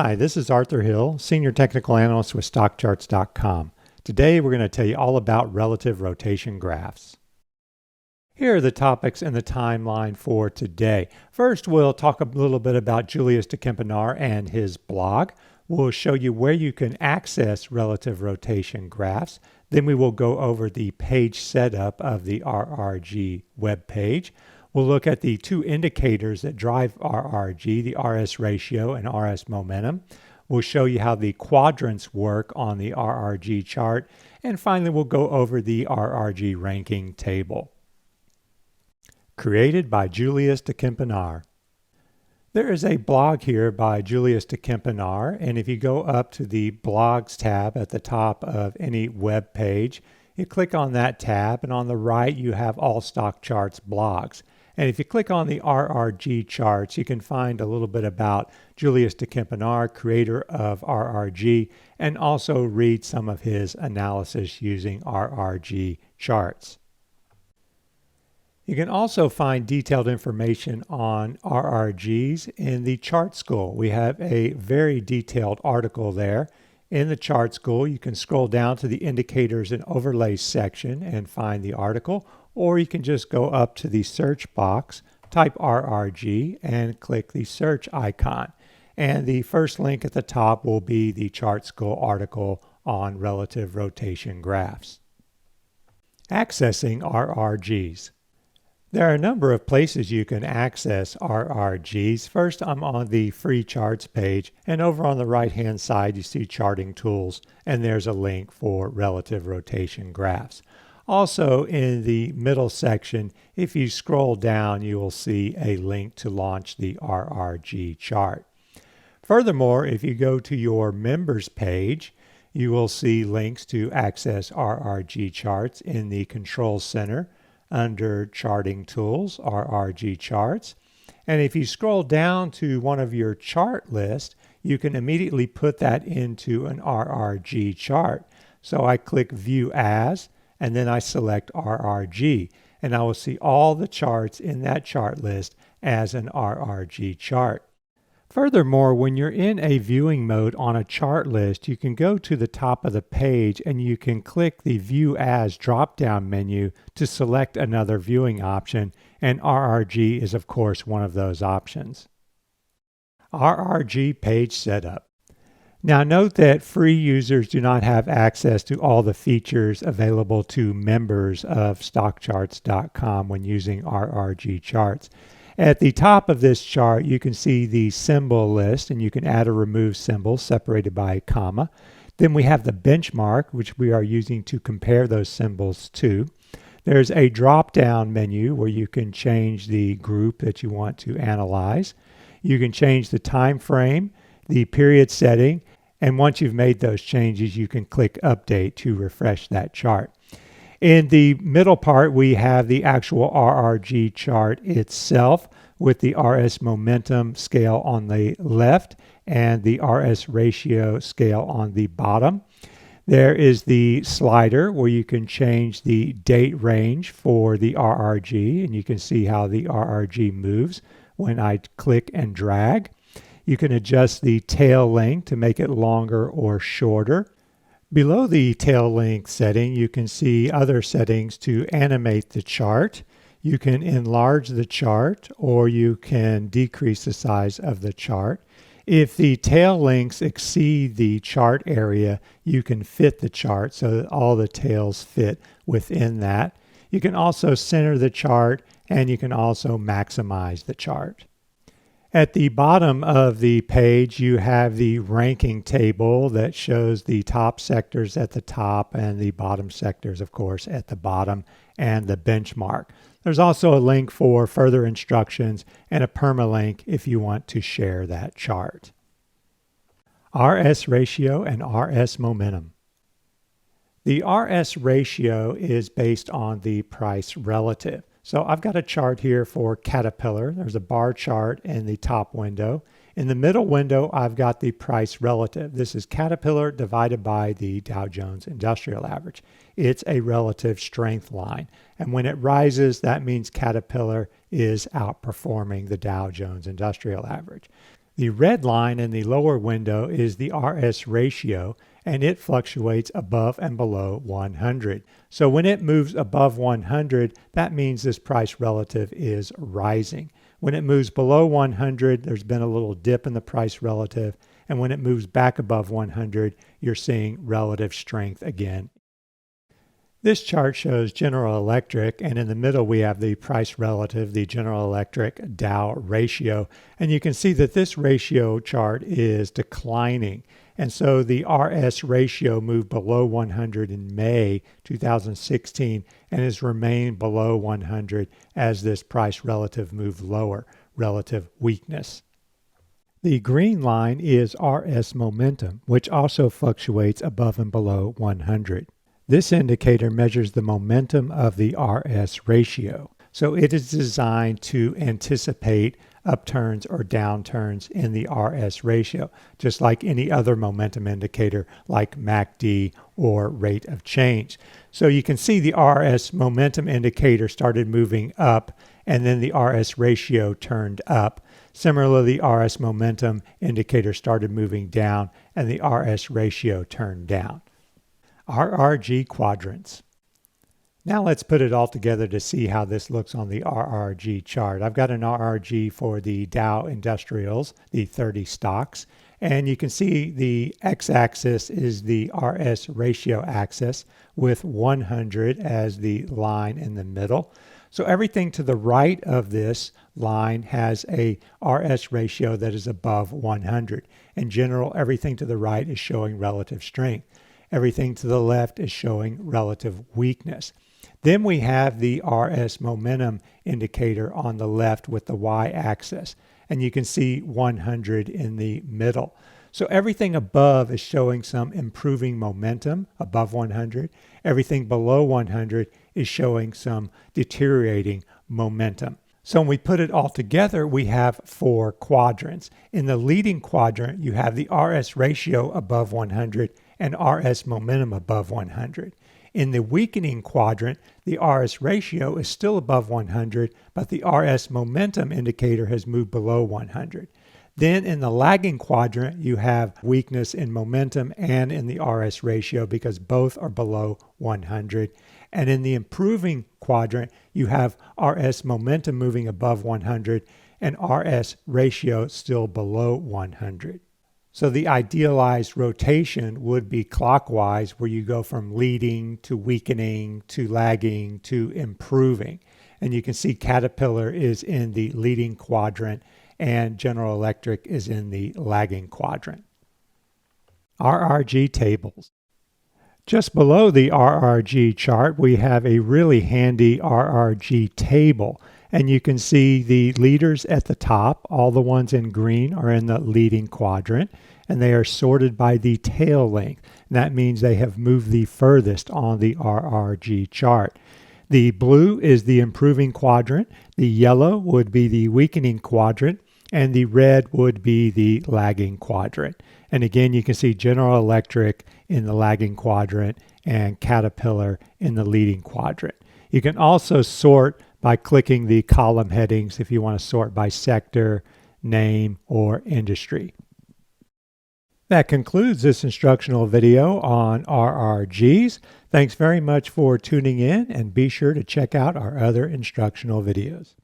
Hi, this is Arthur Hill, Senior Technical Analyst with StockCharts.com. Today we're going to tell you all about relative rotation graphs. Here are the topics in the timeline for today. First, we'll talk a little bit about Julius de Kempenaar and his blog. We'll show you where you can access relative rotation graphs. Then we will go over the page setup of the RRG web page. We'll look at the two indicators that drive RRG, the RS ratio and RS momentum. We'll show you how the quadrants work on the RRG chart. And finally, we'll go over the RRG ranking table. Created by Julius de Kempenaar. There is a blog here by Julius de Kempenaar, and if you go up to the blogs tab at the top of any web page, you click on that tab, and on the right you have all StockCharts blogs. And if you click on the RRG charts, you can find a little bit about Julius de Kempenaar, creator of RRG, and also read some of his analysis using RRG charts. You can also find detailed information on RRGs in the Chart School. We have a very detailed article there. In the Chart School, you can scroll down to the Indicators and Overlays section and find the article, or you can just go up to the search box, type RRG, and click the search icon. And the first link at the top will be the Chart School article on relative rotation graphs. Accessing RRGs. There are a number of places you can access RRGs. First, I'm on the free charts page, and over on the right-hand side you see charting tools, and there's a link for relative rotation graphs. Also in the middle section, if you scroll down, you will see a link to launch the RRG chart. Furthermore, if you go to your members page, you will see links to access RRG charts in the Control Center under Charting Tools, RRG Charts. And if you scroll down to one of your chart lists, you can immediately put that into an RRG chart. So I click View As, and then I select RRG, and I will see all the charts in that chart list as an RRG chart. Furthermore, when you're in a viewing mode on a chart list, you can go to the top of the page and you can click the View As drop-down menu to select another viewing option, and RRG is of course one of those options. RRG page setup. Now note that free users do not have access to all the features available to members of StockCharts.com when using RRG charts. At the top of this chart, you can see the symbol list, and you can add or remove symbols separated by a comma. Then we have the benchmark, which we are using to compare those symbols to. There's a drop-down menu where you can change the group that you want to analyze. You can change the time frame, the period setting, and once you've made those changes, you can click Update to refresh that chart. In the middle part, we have the actual RRG chart itself with the RS momentum scale on the left and the RS ratio scale on the bottom. There is the slider where you can change the date range for the RRG, and you can see how the RRG moves when I click and drag. You can adjust the tail length to make it longer or shorter. Below the tail length setting, you can see other settings to animate the chart. You can enlarge the chart, or you can decrease the size of the chart. If the tail lengths exceed the chart area, you can fit the chart so that all the tails fit within that. You can also center the chart, and you can also maximize the chart. At the bottom of the page, you have the ranking table that shows the top sectors at the top and the bottom sectors, of course, at the bottom, and the benchmark. There's also a link for further instructions and a permalink if you want to share that chart. RS ratio and RS momentum. The RS ratio is based on the price relative. So I've got a chart here for Caterpillar. There's a bar chart in the top window. In the middle window, I've got the price relative. This is Caterpillar divided by the Dow Jones Industrial Average. It's a relative strength line. And when it rises, that means Caterpillar is outperforming the Dow Jones Industrial Average. The red line in the lower window is the RS ratio, and it fluctuates above and below 100. So when it moves above 100, that means this price relative is rising. When it moves below 100, there's been a little dip in the price relative, and when it moves back above 100, you're seeing relative strength again. This chart shows General Electric, and in the middle we have the price relative, the General Electric Dow ratio, and you can see that this ratio chart is declining. And so the RS ratio moved below 100 in May 2016 and has remained below 100 as this price relative moved lower, relative weakness. The green line is RS momentum, which also fluctuates above and below 100. This indicator measures the momentum of the RS ratio. So it is designed to anticipate upturns or downturns in the RS ratio, just like any other momentum indicator like MACD or rate of change. So you can see the RS momentum indicator started moving up, and then the RS ratio turned up. Similarly, the RS momentum indicator started moving down, and the RS ratio turned down. RRG quadrants. Now let's put it all together to see how this looks on the RRG chart. I've got an RRG for the Dow Industrials, the 30 stocks, and you can see the x-axis is the RS ratio axis with 100 as the line in the middle. So everything to the right of this line has a RS ratio that is above 100. In general, everything to the right is showing relative strength. Everything to the left is showing relative weakness. Then we have the RS momentum indicator on the left with the y-axis, and you can see 100 in the middle. So everything above is showing some improving momentum above 100. Everything below 100 is showing some deteriorating momentum. So when we put it all together, we have 4 quadrants. In the leading quadrant, you have the RS ratio above 100 and RS momentum above 100. In the weakening quadrant, the RS ratio is still above 100, but the RS momentum indicator has moved below 100. Then in the lagging quadrant, you have weakness in momentum and in the RS ratio because both are below 100. And in the improving quadrant, you have RS momentum moving above 100 and RS ratio still below 100. So the idealized rotation would be clockwise, where you go from leading to weakening to lagging to improving. And you can see Caterpillar is in the leading quadrant and General Electric is in the lagging quadrant. RRG tables. Just below the RRG chart, we have a really handy RRG table. And you can see the leaders at the top. All the ones in green are in the leading quadrant, and they are sorted by the tail length. And that means they have moved the furthest on the RRG chart. The blue is the improving quadrant, the yellow would be the weakening quadrant, and the red would be the lagging quadrant. And again, you can see General Electric in the lagging quadrant and Caterpillar in the leading quadrant. You can also sort by clicking the column headings if you want to sort by sector, name, or industry. That concludes this instructional video on RRGs. Thanks very much for tuning in, and be sure to check out our other instructional videos.